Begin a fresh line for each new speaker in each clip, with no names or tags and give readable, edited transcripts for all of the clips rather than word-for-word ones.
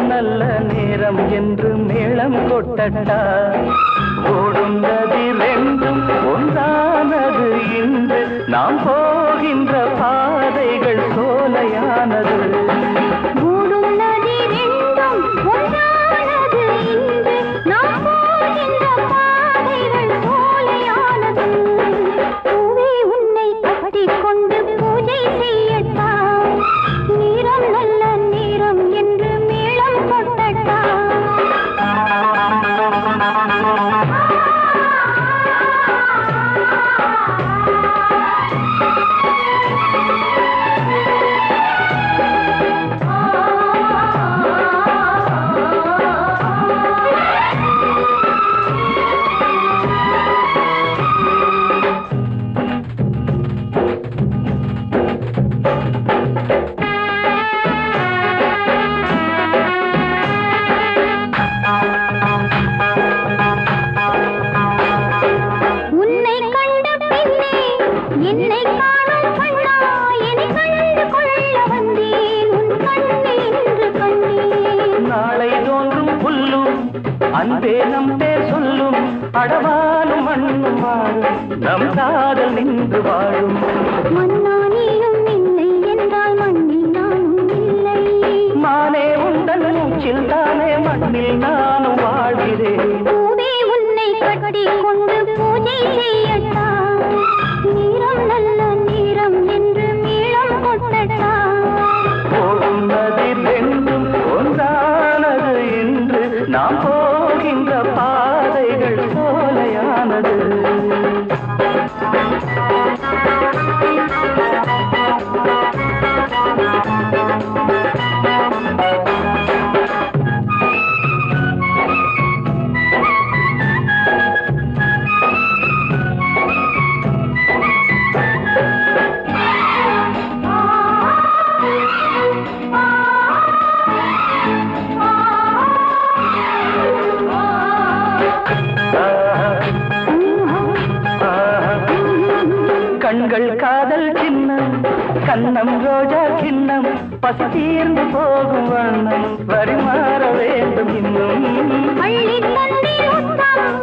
நல்ல நேரம் என்று மேளம் கொட்டட்டா ஓடும் நதி ரெண்டும் ஒன்றானது இன்று நாம் போகின்ற பாதைகள் சோலையானது
ஓடும் நதி ரெண்டும் ஒன்றானது இன்று நாம் போகின்ற பாதைகள் சோலையானது பூவே உன்னை கட்டிக்கொண்டு பூஜை செய்யட்டா நேரம் நல்ல நேரம் என்று மேளம் கொட்டட்டா
அன்பே நம் பேர் சொல்லும் அடவாலும் மண்ணும் வாழும் நம் காதல் நின்று வாழும்
மன்னானியும் இல்லை என்றால் மண்ணில் நானும் இல்லை
மானே உந்தன் மூச்சில் தானே மண்ணில் நானும் வாழ்கிறேன்
பூவே உன்னை கட்டிக் கொண்டு பூஜை செய்யட்டா நேரம் நல்ல நேரம் என்று மேளம் கொட்டட்டா
ஓடும் நதி ரெண்டும் ஒன்றானது என்று நாம் போகின்ற பாதைகள் சோலையானது கண்கள் காதல் சின்னம் கண்ணம் ரோஜா சின்னம் பசி தீர்ந்து போகும் வண்ணம் பரிமாற வேண்டும் இன்னும்
பள்ளி தண்ணீர் உத்தம்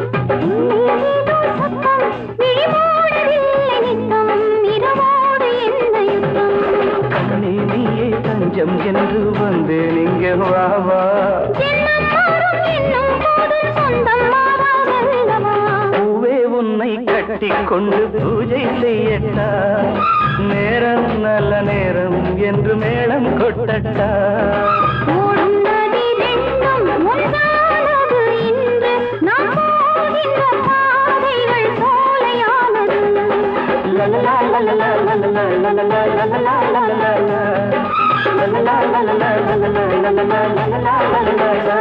சத்தம் விழிமூடவில்லை நித்தம் இரவோடு என்ன யுத்தம்
கண்ணே நீயே தஞ்சம் என்று வந்தேன் இங்கே வாவா
ஜென்மம் மாறும் என்னும் போது சொந்தம் மாறாதல்லவா
பூவே உன்னை கட்டிக் கொண்டு பூஜை செய்யட்டா நேரம் நல்ல நேரம் என்று மேளம் கொட்டட்டா
ஓடும் நதி ரெண்டும் ஒன்றானது இன்று நாம் போகின்ற பாதைகள் சோலையானது
லலலா லலலா லலலா லலலா லலலா லலலா லலலா லலலா லலலா லலலா லலலா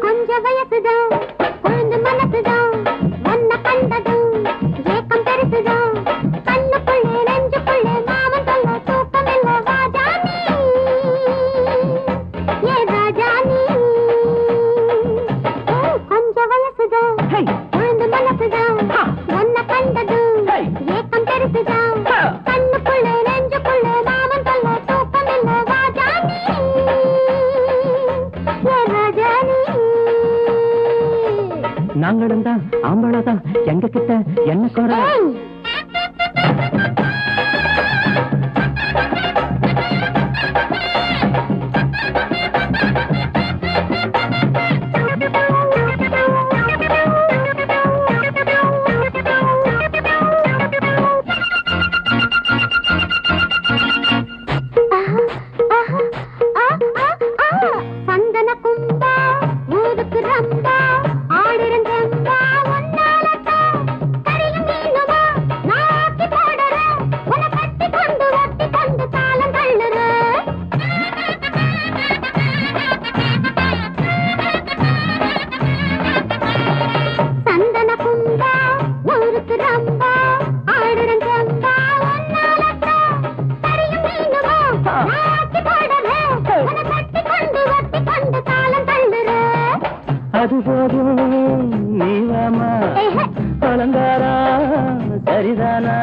கொஞ்ச வயசுதான் குழந்தை மனசுதான் ஒன்ன கண்டதும் ஏக்கம் பெருசுதான் கண்ணுக்குள்ளே நெஞ்சுக்குள்ளே மாமன் சொல்ல தூக்கம் இல்ல ராஜானி ஏ ராஜானி கொஞ்ச வயசுதான் குழந்தை மனசுதான் ஒன்ன கண்டதும் ஏக்கம் பெருசுதான் கண்ணுக்குள்ளே நெஞ்சுக்குள்ளே மாமன் சொல்ல தூக்கம் இல்ல ராஜானி ஏ ராஜானி
நாங்களும் தான் ஆம்பளதான் எங்க கிட்ட என்ன கோர
சந்தன கும்பா ஊருக்கு ரம்பா ஆடிருந்தம்பா ஒன்னாலத்தா கரையும் மீனும்
அலங்காரம் சரிதானா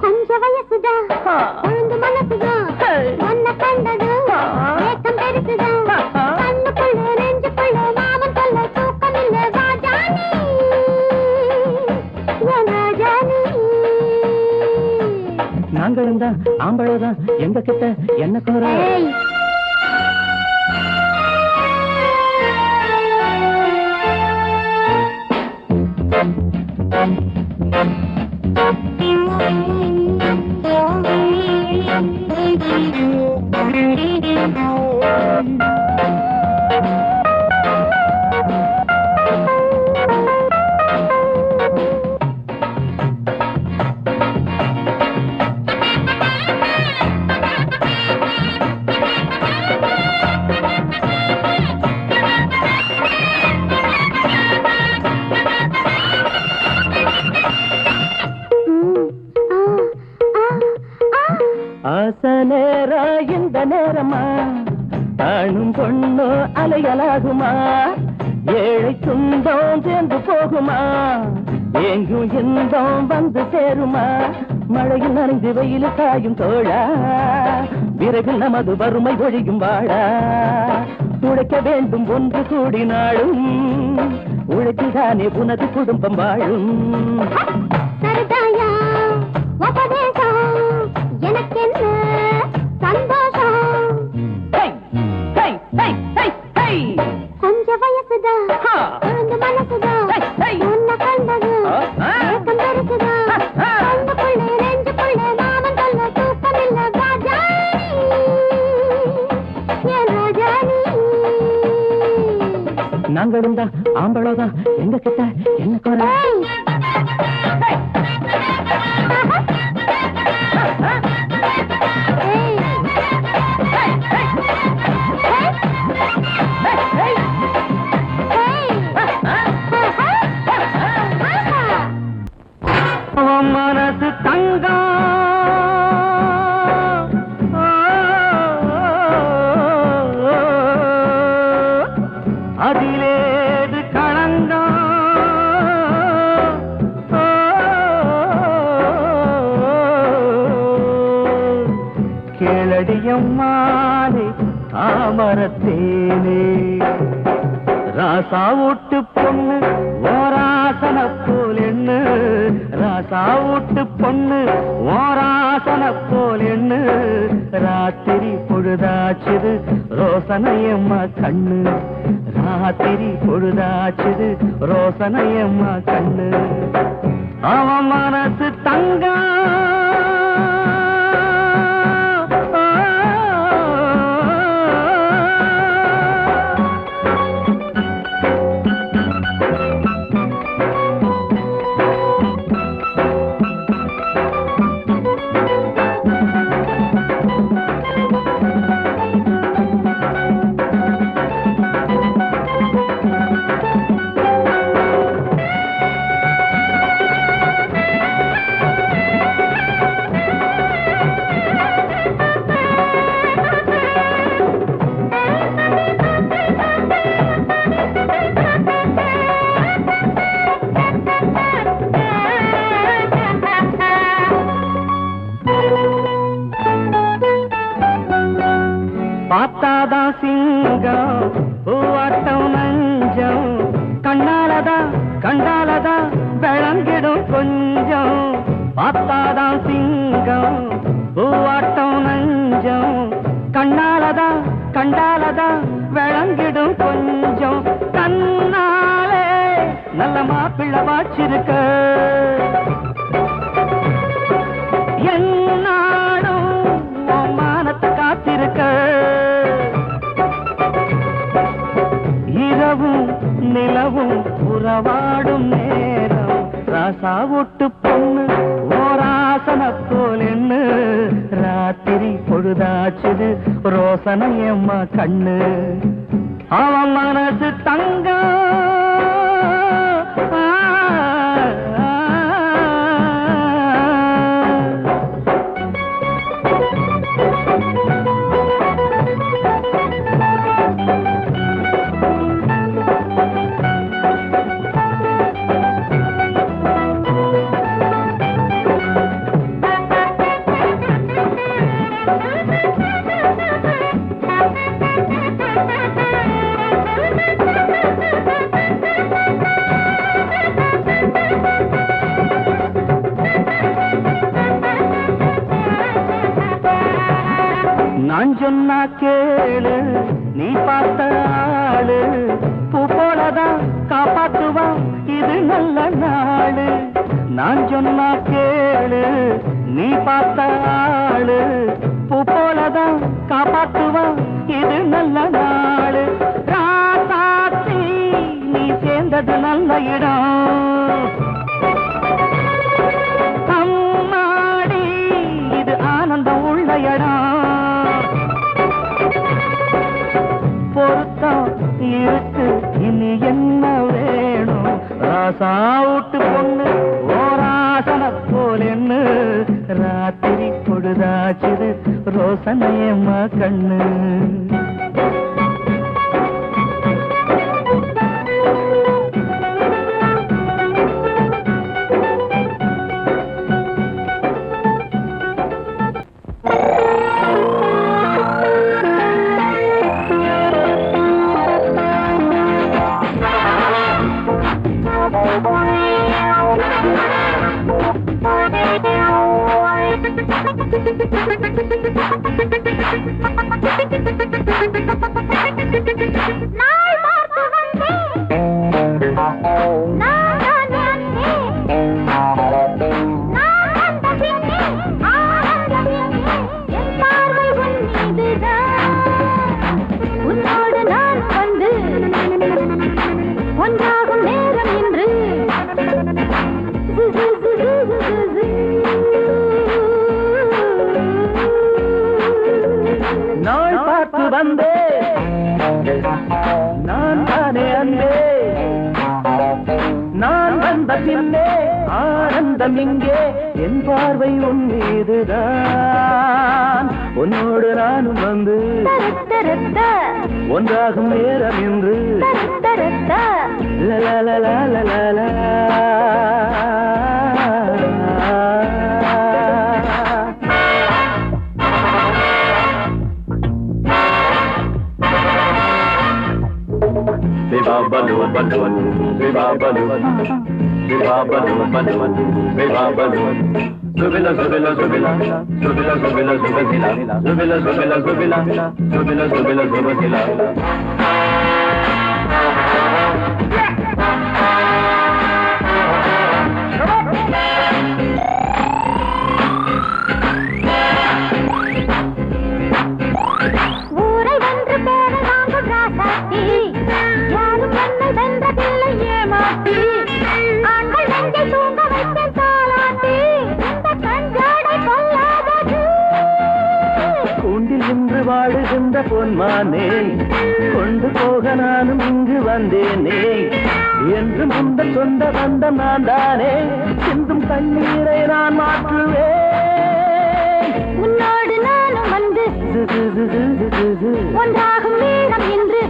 கொஞ்ச வயசுதா உழுந்து மனசுதா ஒன்ன கண்டது ஏக்கம் பெருசுதா கண்ணுக்குள்ள நெஞ்சுக்குள்ள மாமன் சொல்ல தூக்கம் இல்ல ராஜானி என் ராஜானி
நாங்களும் தான் ஆம்பளதான் எங்க கிட்ட என்ன குறை நேரா இந்த நேரமா ஆணும் பொண்ணோ அலையலாகுமா ஏழை துன்பம் சேர்ந்து போகுமா எங்கும் இன்பம் வந்து சேருமா மழையில் நனைந்து வெயில் காயும் தோழா விரைவில் நமது வறுமை ஒழியும் வாழா உழைக்க வேண்டும் ஒன்று கூடினாலும் உழைத்துதானே உனது குடும்பம் வாழும்
எனக்கு என்ன சந்தோஷம் கொஞ்ச வயசுதா உழுந்து மனசுதா உன்ன கண்டது ஏக்கம் பெருசுதா கண்ணுக்குள்ளே நெஞ்சுக்குள்ளே மாமன் சொல்ல தூக்கம் இல்ல ராஜானி என் ராஜானி
நாங்களும் தான் ஆம்பளதான் எங்க கிட்ட என்ன குறை மனசு தங்கம் அதிலேது களங்கம் கேளடியம்மானே தாமரத்தேனே ராசா வீட்டு பொண்ணு ஓராசன போல் எண்ணு ராசா வீட்டு பொண்ணு ஓராசன போல் எண்ணு ராத்திரி பொழுதாச்சுது ரோசனையம்மா கண்ணு ராத்திரி பொழுதாச்சுது ரோசனையம்மா கண்ணு அவன் மனசு தங்கம் பார்த்தாதான் சிங்கம் பூவாட்டம் நஞ்சம் கண்டாலதா விளங்கிடும் கொஞ்சம் பார்த்தாதான் சிங்கம் பூவாட்டம் நஞ்சம் கண்டாலதா விளங்கிடும் கொஞ்சம் கண்ணாலே நல்ல மாப்பிள்ளை வாச்சிருக்க என்னாடும் மானத்தை காத்திருக்க இரவும் நிலவும் உறவாடும் நேரம் ராசா வீட்டு பொண்ணு ஓராசன போல் எண்ணு ராத்திரி பொழுதாச்சுது ரோசனையம்மா கண்ணு அவன் மனசு தங்கம் சொன்னா கேளு நீ பார்த்த ஆளு பூ போலதான் காப்பாத்துவான் இது நல்ல நாளு நான் சொன்னா கேளு நீ பார்த்த ஆளு பூ போலதான் காப்பாத்துவான் இது நல்ல நாளு ராசாத்தி நீ சேர்ந்தது நல்ல இடம் அம்மாடி இது ஆனந்தம் உள்ள இடம் பொருத்தம் இருக்கு இனி என்ன வேணும் ராசா விட்டு பொண்ணு ஓராசன போலென்னு ராத்திரி பொழுதாச்சுது ரோசனையம்மா கண்ணு நான் தானே அன்பே நான் வந்த பின்னே ஆனந்தம் இங்கே என் பார்வை உன் மீதுதான் உன்னோடு நானும் வந்து ஒன்றாகும் நேரம் என்று Viva balloon, balloon, viva balloon, viva balloon, balloon, viva balloon. Zubila, zubila, zubila, zubila, zubila, zubila, zubila, zubila, zubila, zubila, zubila, zubila. வாழுகின்ற பொன்மானே கொண்டு போக நானும் இங்கு வந்தேனே என்று முந்த சொந்த பந்தம் நான் தானே சிந்தும் கண்ணீரை நான் மாற்றுவேன் உன்னோடு நானும் வந்து ஒன்றாகும் நேரம் என்று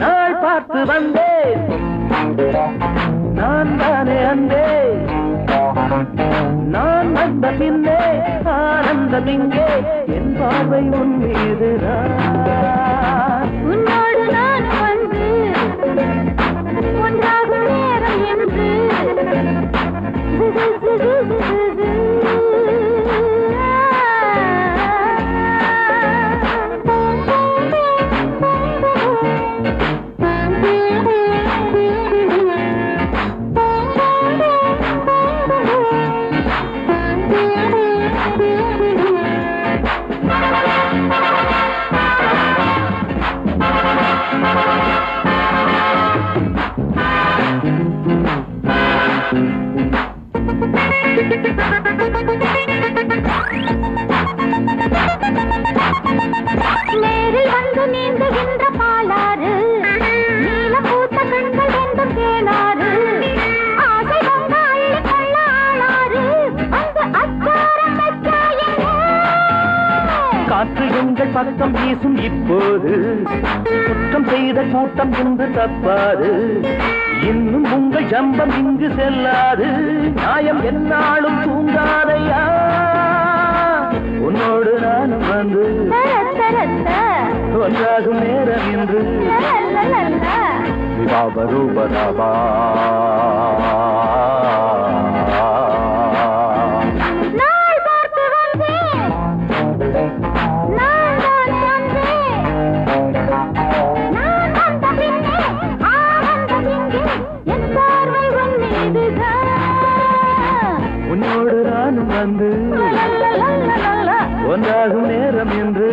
நாள் பார்த்து வந்தேன் நான் தானே அன்பே நான் வந்த பின்னே ஆனந்தம் இங்கே என் பார்வை உன் மீதுதான் உன்னோடு நான் வந்து ஒன்றாகும் நேரம் என்று நேரில் வந்து நீந்துகின்ற பாலாறு நீல பூத்த கண்கள் வேண்டும் தேனாறு ஆசை பொங்க அள்ளி கொள்ள ஆளாறு வந்து அச்சாரம் காற்று எங்கள் பக்கம் வீசும் இப்போது குற்றம் செய்த கூட்டம் இன்று தப்பாது இன்னும் உங்கள் ஜம்பம் இங்கு செல்லாது நியாயம் என்னாலும் தூங்காதையா உன்னோடு நானும் வந்து ஒன்றாகும் நேரம் என்று சிவாப ரூபராபா உன்னோடு நானும் வந்து ஒன்றாகும் நேரம் என்று